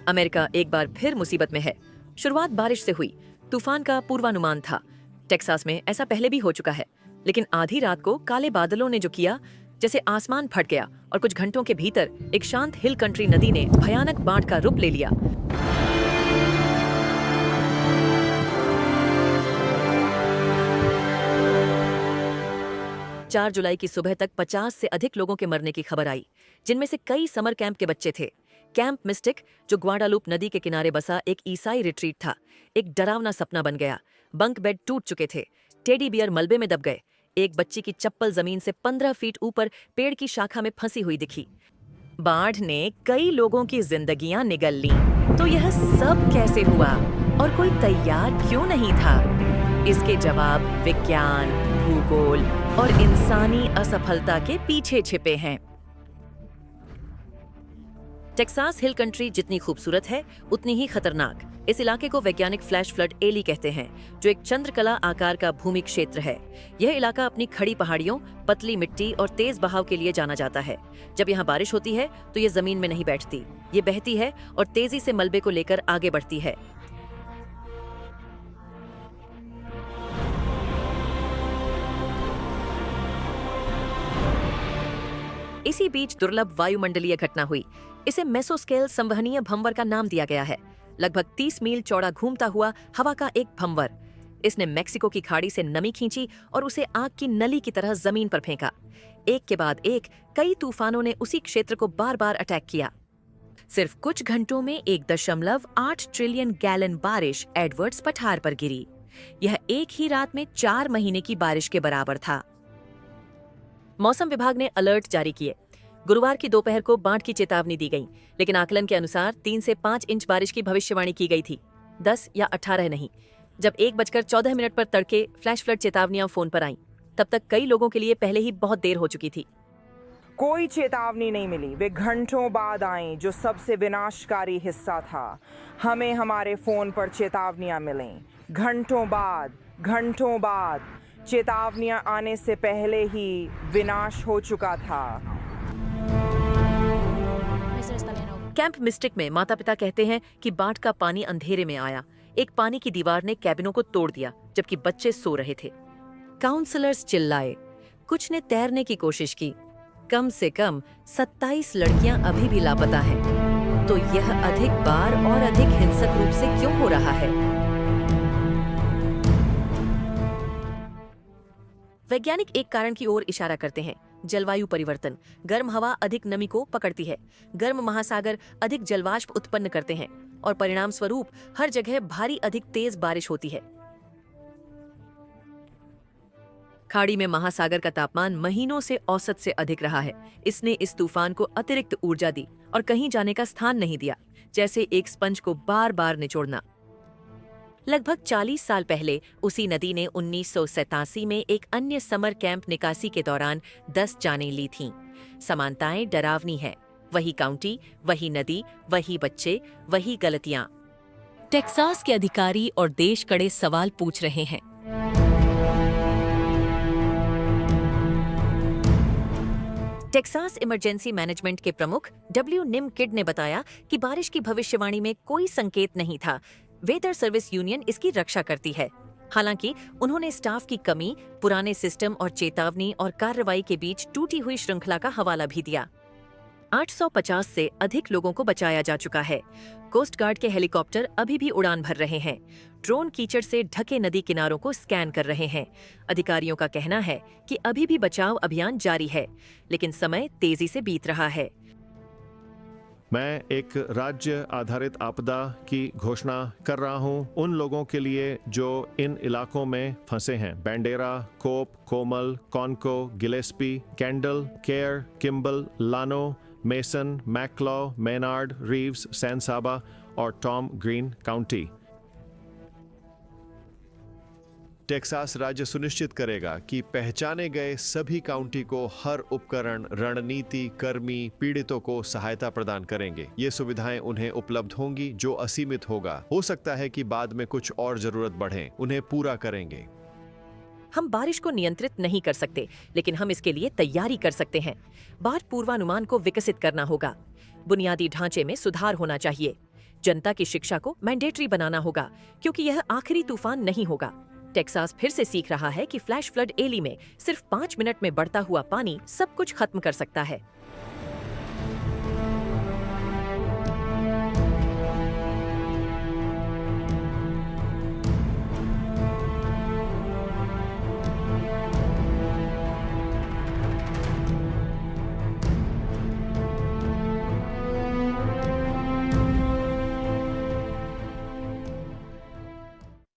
America एक बार फिर मुसीबत में है। शुरुआत बारिश से हुई। तूफान का पूर्वानुमान था। टेक्सास में ऐसा पहले भी हो चुका है, लेकिन आधी रात को काले बादलों ने जो किया, जैसे आसमान फट गया और कुछ घंटों के भीतर एक शांत हिल कंट्री नदी ने भयानक बाढ़ का रूप ले लिया। चार जुलाई की सुबह तक 50 से अधिक लोगों के मरने की खबर आई, जिनमें से कई समर कैंप के बच्चे थे। कैंप मिस्टिक, जो ग्वाडालूप नदी के किनारे बसा एक ईसाई रिट्रीट था, एक डरावना सपना बन गया। बंक बेड टूट चुके थे, टेडी बियर मलबे में दब गए, एक बच्ची की चप्पल जमीन से 15 फीट ऊपर पेड़ की शाखा में फंसी हुई दिखी। बाढ़ ने कई लोगों की जिंदगियां निगल ली। तो यह सब कैसे हुआ और कोई तैयार क्यों नहीं था? इसके जवाब विज्ञान, भूगोल और इंसानी असफलता के पीछे छिपे हैं। टेक्सास हिल कंट्री जितनी खूबसूरत है, उतनी ही खतरनाक। इस इलाके को वैज्ञानिक फ्लैश फ्लड एली कहते हैं, जो एक चंद्रकला आकार का भूमि क्षेत्र है। यह इलाका अपनी खड़ी पहाड़ियों, पतली मिट्टी और तेज बहाव के लिए जाना जाता है। जब यहाँ बारिश होती है तो ये जमीन में नहीं बैठती, ये बहती है और तेजी से मलबे को लेकर आगे बढ़ती है। इसी बीच दुर्लभ वायुमंडलीय घटना हुई। इसे मेसोस्केल संवहनीय भंवर का नाम दिया गया है। लगभग 30 मील चौड़ा घूमता हुआ हवा का एक भंवर। इसने मेक्सिको की खाड़ी से नमी खींची और उसे आग की नली की तरह जमीन पर फेंका। एक के बाद एक कई तूफानों ने उसी क्षेत्र को बार बार अटैक किया। सिर्फ कुछ घंटों में 1.8 ट्रिलियन गैलन बारिश एडवर्ड्स पठार पर गिरी। यह एक ही रात में 4 महीने की बारिश के बराबर था। मौसम विभाग ने अलर्ट जारी किए। गुरुवार की दोपहर को बाढ़ की चेतावनी दी गई, लेकिन आकलन के अनुसार 3 से 5 इंच बारिश की भविष्यवाणी की गई थी, 10 या 18 नहीं। जब 1:14 पर तड़के फ्लैश फ्लड चेतावनियां फोन पर आईं, तब तक कई लोगों के लिए पहले ही बहुत देर हो चुकी थी। कोई चेतावनी नहीं मिली। वे घंटों बाद आईं, जो सबसे विनाशकारी हिस्सा था। हमें हमारे फोन पर चेतावनियां मिलीं। घंटों बाद चेतावनियां आने से पहले ही विनाश हो चुका था। कैंप मिस्टिक में माता पिता कहते हैं कि बाढ़ का पानी अंधेरे में आया। एक पानी की दीवार ने कैबिनों को तोड़ दिया, जबकि बच्चे सो रहे थे। काउंसलर्स चिल्लाए, कुछ ने तैरने की कोशिश की। कम से कम 27 लड़कियां अभी भी लापता हैं। तो यह अधिक बार और अधिक हिंसक रूप से क्यों हो रहा है? वैज्ञानिक एक कारण की ओर इशारा करते हैं, जलवायु परिवर्तन। गर्म हवा अधिक नमी को पकड़ती है, गर्म महासागर अधिक जलवाष्प उत्पन्न करते हैं और परिणाम स्वरूप हर जगह भारी अधिक तेज बारिश होती है। खाड़ी में महासागर का तापमान महीनों से औसत से अधिक रहा है। इसने इस तूफान को अतिरिक्त ऊर्जा दी और कहीं जाने का स्थान नहीं दिया, जैसे एक स्पंज को बार बार निचोड़ना। लगभग 40 साल पहले उसी नदी ने 1987 में एक अन्य समर कैंप निकासी के दौरान 10 जानें ली थीं। समानताएं डरावनी हैं। वही काउंटी, वही नदी, वही बच्चे, वही गलतियां। टेक्सास के अधिकारी और देश कड़े सवाल पूछ रहे हैं। टेक्सास इमरजेंसी मैनेजमेंट के प्रमुख डब्ल्यू निम किड ने बताया कि बारिश की भविष्यवाणी में कोई संकेत नहीं था। वेदर सर्विस यूनियन इसकी रक्षा करती है। हालांकि उन्होंने स्टाफ की कमी, पुराने सिस्टम और चेतावनी और कार्रवाई के बीच टूटी हुई श्रृंखला का हवाला भी दिया। 850 से अधिक लोगों को बचाया जा चुका है। कोस्ट गार्ड के हेलीकॉप्टर अभी भी उड़ान भर रहे हैं। ड्रोन कीचड़ से ढके नदी किनारों को स्कैन कर रहे हैं। अधिकारियों का कहना है कि अभी भी बचाव अभियान जारी है, लेकिन समय तेजी से बीत रहा है। मैं एक राज्य आधारित आपदा की घोषणा कर रहा हूं उन लोगों के लिए जो इन इलाकों में फंसे हैं। बैंडेरा, कोप, कोमल, कॉनको, गिलेस्पी, कैंडल, केयर, किम्बल, लानो, मेसन, मैक्लॉ, मेनार्ड, रीव्स, सैन साबा और टॉम ग्रीन काउंटी। टेक्सास राज्य सुनिश्चित करेगा कि पहचाने गए सभी काउंटी को हर उपकरण, रणनीति, कर्मी, पीड़ितों को सहायता प्रदान करेंगे। ये सुविधाएं उन्हें उपलब्ध होंगी, जो असीमित होगा। हो सकता है कि बाद में कुछ और जरूरत बढ़े, उन्हें पूरा करेंगे। हम बारिश को नियंत्रित नहीं कर सकते, लेकिन हम इसके लिए तैयारी कर सकते हैं। बाढ़ पूर्वानुमान को विकसित करना होगा। बुनियादी ढांचे में सुधार होना चाहिए। जनता की शिक्षा को मैंडेटरी बनाना होगा, क्योंकि यह आखिरी तूफान नहीं होगा। टेक्सास फिर से सीख रहा है कि फ्लैश फ्लड एली में सिर्फ 5 मिनट में बढ़ता हुआ पानी सब कुछ खत्म कर सकता है।